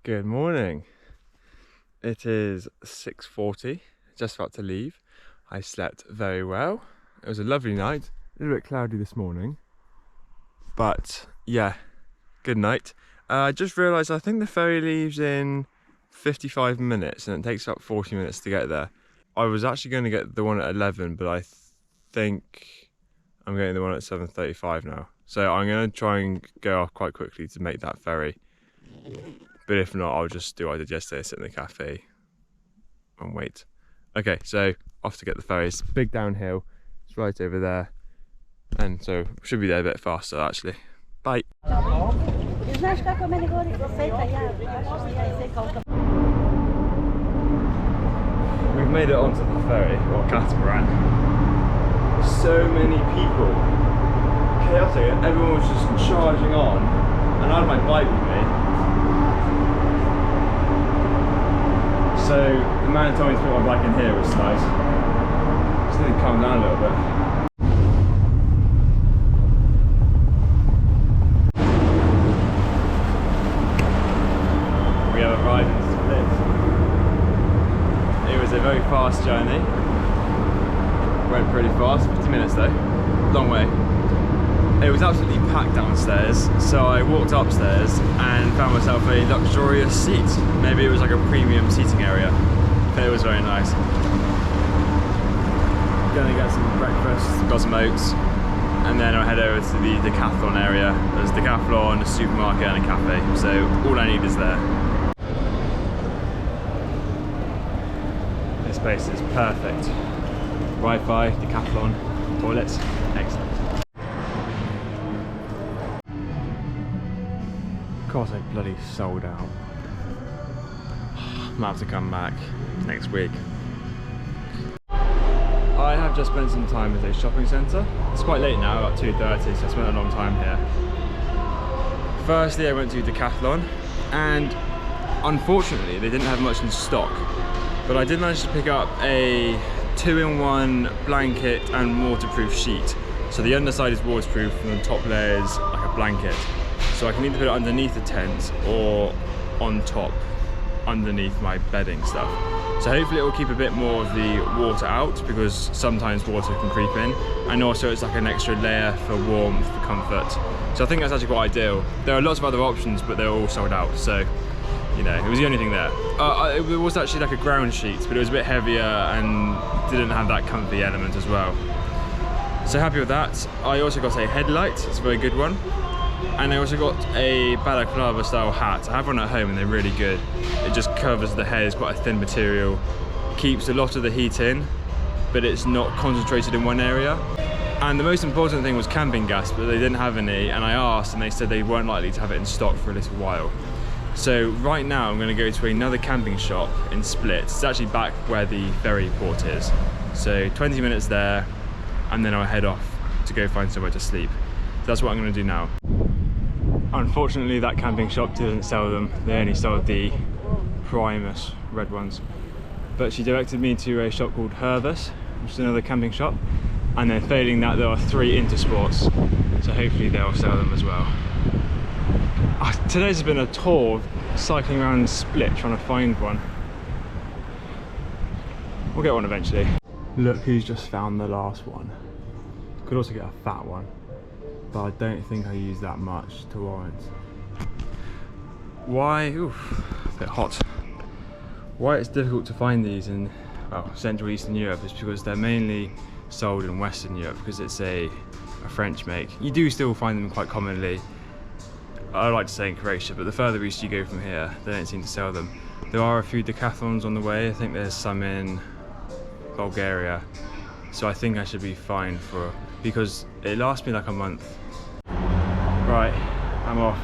Good morning. It is 6:40, just about to leave. I slept very well. It was a lovely night. A little bit cloudy this morning, but yeah, good night. I just realised I think the ferry leaves in 55 minutes and it takes about 40 minutes to get there. I was actually going to get the one at 11, but I think I'm getting the one at 7:35 now. So I'm going to try and go off quite quickly to make that ferry. But if not, I'll just do what I did yesterday, sit in the cafe and wait. Okay, so off to get the ferry. It's big downhill. It's right over there. And so should be there a bit faster actually. Bye. We've made it onto the ferry, or catamaran. So many people. Chaotic. Everyone was just charging on. And I had my bike with me. So the man told me to put my bike in here, which is nice. Just need to calm down a little bit. We have arrived in Split. It was a very fast journey. Went pretty fast, 50 minutes though. Long way. It was absolutely packed downstairs, so I walked upstairs and found myself a luxurious seat. Maybe it was like a premium seating area, but it was very nice. Gonna get some breakfast, got some oats, and then I'll head over to the decathlon area. There's a decathlon, a supermarket and a cafe, so all I need is there. This place is perfect. Wi-Fi, decathlon, toilets, excellent. Of course I bloody sold out. I might have to come back next week. I have just spent some time at a shopping centre. It's quite late now, about 2:30, so I spent a long time here. Firstly, I went to Decathlon, and unfortunately they didn't have much in stock. But I did manage to pick up a 2-in-1 blanket and waterproof sheet. So the underside is waterproof and the top layer is like a blanket. So I can either put it underneath the tent or on top, underneath my bedding stuff. So hopefully it will keep a bit more of the water out, because sometimes water can creep in. And also it's like an extra layer for warmth, for comfort. So I think that's actually quite ideal. There are lots of other options, but they're all sold out. So, you know, it was the only thing there. It was actually like a ground sheet, but it was a bit heavier and didn't have that comfy element as well. So happy with that. I also got a headlight, it's a very good one. And I also got a balaclava style hat. I have one at home and they're really good. It just covers the head, it's quite a thin material. Keeps a lot of the heat in, but it's not concentrated in one area. And the most important thing was camping gas, but they didn't have any, and I asked and they said they weren't likely to have it in stock for a little while. So right now I'm gonna go to another camping shop in Split. It's actually back where the ferry port is. So 20 minutes there, and then I'll head off to go find somewhere to sleep. That's what I'm gonna do now. Unfortunately, that camping shop didn't sell them. They only sold the Primus red ones. But she directed me to a shop called Hervis, which is another camping shop. And then failing that, there are 3 Intersports. So hopefully they'll sell them as well. Today's been a tour cycling around Split trying to find one. We'll get one eventually. Look who's just found the last one. Could also get a fat one, but I don't think I use that much to warrant. Why, oof, a bit hot. Why it's difficult to find these in, well, Central Eastern Europe is because they're mainly sold in Western Europe, because it's a French make. You do still find them quite commonly, I like to say in Croatia, but the further east you go from here, they don't seem to sell them. There are a few decathlons on the way. I think there's some in Bulgaria. So I think I should be fine for, because it lasts me like a month. Right, I'm off.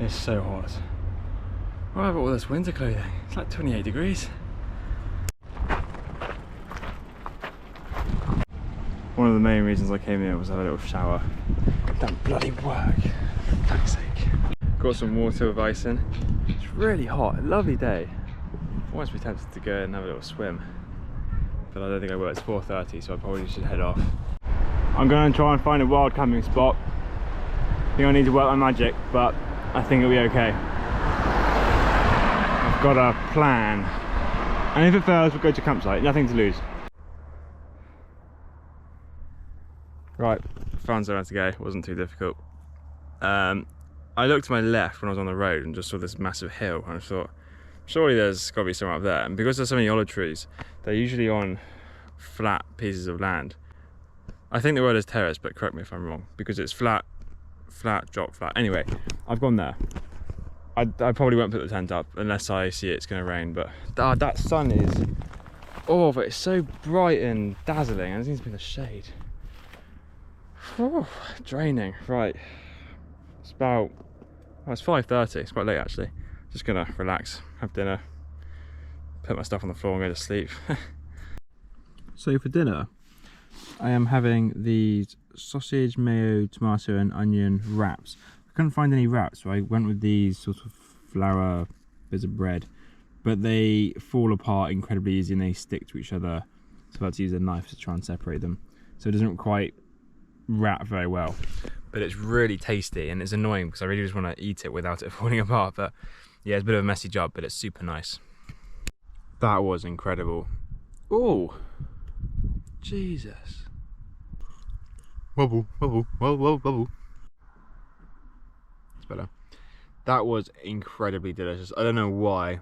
It's so hot. Why have I got all this winter clothing? It's like 28 degrees. One of the main reasons I came here was to have a little shower. That bloody work, for fuck's sake. Got some water with ice in. It's really hot, lovely day. I almost be tempted to go and have a little swim, but I don't think I will. It's 4:30, so I probably should head off. I'm going to try and find a wild camping spot. I think I need to work my magic, but I think it'll be okay. got a plan. And if it fails, we'll go to campsite. Nothing to lose. Right, found somewhere to go. It wasn't too difficult. I looked to my left when I was on the road and just saw this massive hill, and I thought, surely there's got to be somewhere up there. And because there's so many olive trees, they're usually on flat pieces of land. I think the word is terrace, but correct me if I'm wrong, because it's flat, flat, drop, flat. Anyway, I've gone there. I probably won't put the tent up unless I see it's going to rain, but that sun is, oh, but it's so bright and dazzling, and it seems to be in the shade. Oh, draining. Right, it's about, well, it's 5:30, it's quite late actually. Just gonna relax, have dinner, put my stuff on the floor and go to sleep. So for dinner, I am having these sausage, mayo, tomato and onion wraps. I couldn't find any wraps, so I went with these sort of flour bits of bread, but they fall apart incredibly easy and they stick to each other, so I had to use a knife to try and separate them. So it doesn't quite wrap very well, but it's really tasty, and it's annoying because I really just want to eat it without it falling apart. But yeah, it's a bit of a messy job, but it's super nice. That was incredible. Oh, Jesus. Wobble, wobble, wobble, wobble. It's better. That was incredibly delicious. I don't know why.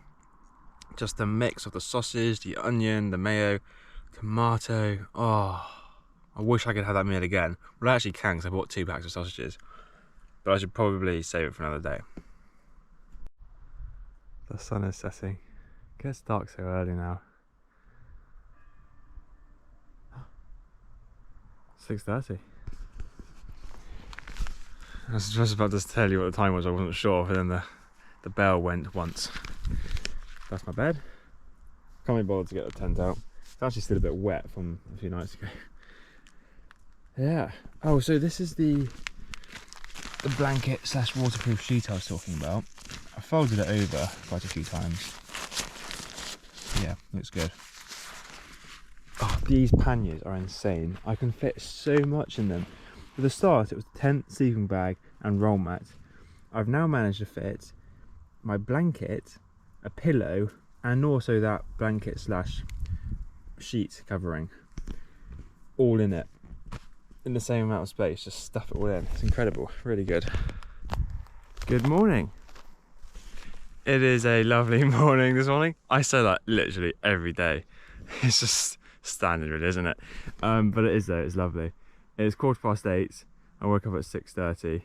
Just the mix of the sausage, the onion, the mayo, tomato. Oh, I wish I could have that meal again. Well, I actually can, because I bought 2 packs of sausages. But I should probably save it for another day. The sun is setting. It gets dark so early now. 6:30. I was just about to tell you what the time was, I wasn't sure, but then the bell went once. That's my bed. Can't be bothered to get the tent out. It's actually still a bit wet from a few nights ago. Yeah. Oh, so this is the blanket / waterproof sheet I was talking about. I folded it over quite a few times. Yeah, looks good. Oh, these panniers are insane. I can fit so much in them. For the start, it was tent, sleeping bag and roll mat. I've now managed to fit my blanket, a pillow, and also that blanket / sheet covering, all in it, in the same amount of space. Just stuff it all in. It's incredible, really good. Good morning. It is a lovely morning this morning. I say that literally every day. It's just standard, really, isn't it? But it is though, it's lovely. It's 8:15. I woke up at 6:30.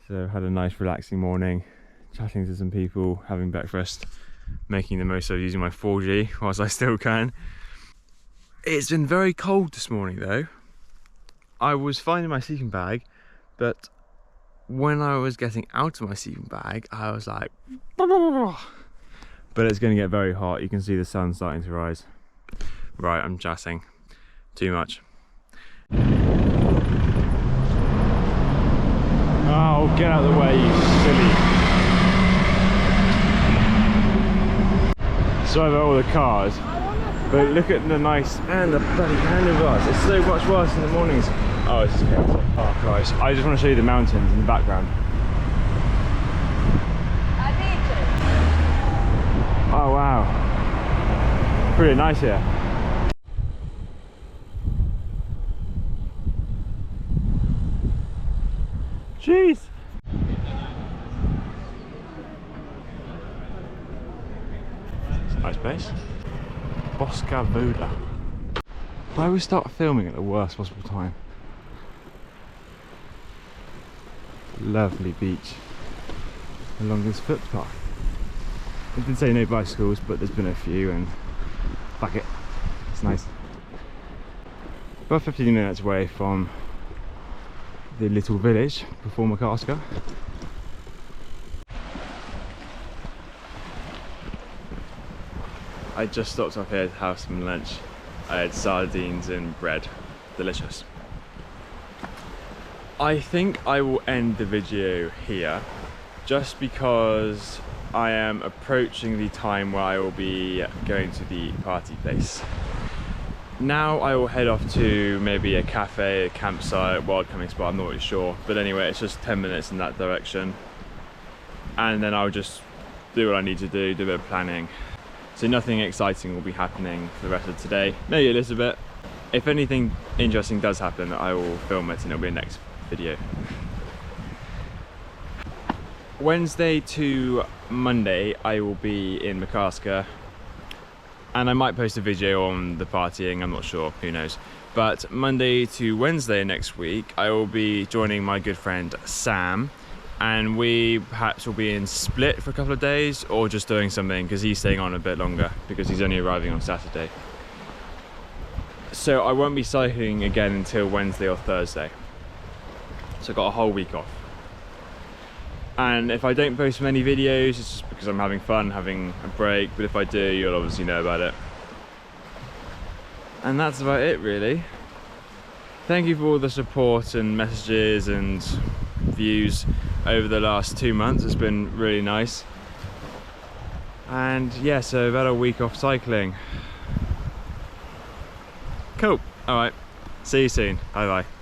So had a nice relaxing morning, chatting to some people, having breakfast, making the most of using my 4G whilst I still can. It's been very cold this morning though. I was fine in my sleeping bag, but when I was getting out of my sleeping bag, I was like, but it's going to get very hot. You can see the sun starting to rise. Right, I'm chatting too much. Oh, get out of the way, you silly. Sorry about all the cars, but look at the nice, and the bloody handlebars. It's so much worse in the mornings. Oh, it's chaotic. Oh Christ, I just want to show you the mountains in the background. Oh wow, pretty nice here. Jeez. It's a nice place. Bosca Voda. I always start filming at the worst possible time. Lovely beach along this footpath. I did say no bicycles, but there's been a few, and fuck it, it's nice. About 15 minutes away from the little village before Makarska. I just stopped up here to have some lunch. I had sardines and bread, delicious. I think I will end the video here, just because I am approaching the time where I will be going to the party place. Now I will head off to maybe a cafe, a campsite, wild camping spot, I'm not really sure. But anyway, it's just 10 minutes in that direction. And then I'll just do what I need to do a bit of planning. So nothing exciting will be happening for the rest of today. Maybe a little bit. If anything interesting does happen, I will film it and it'll be a next video. Wednesday to Monday, I will be in Makarska, and I might post a video on the partying, I'm not sure, who knows. But Monday to Wednesday next week, I will be joining my good friend Sam, and we perhaps will be in Split for a couple of days, or just doing something, because he's staying on a bit longer, because he's only arriving on Saturday. So I won't be cycling again until Wednesday or Thursday. So I've got a whole week off. And if I don't post many videos, it's just because I'm having fun, having a break, but if I do, you'll obviously know about it. And that's about it, really. Thank you for all the support and messages and views over the last 2 months. It's been really nice. And yeah, so about a week off cycling. Cool. All right. See you soon. Bye bye.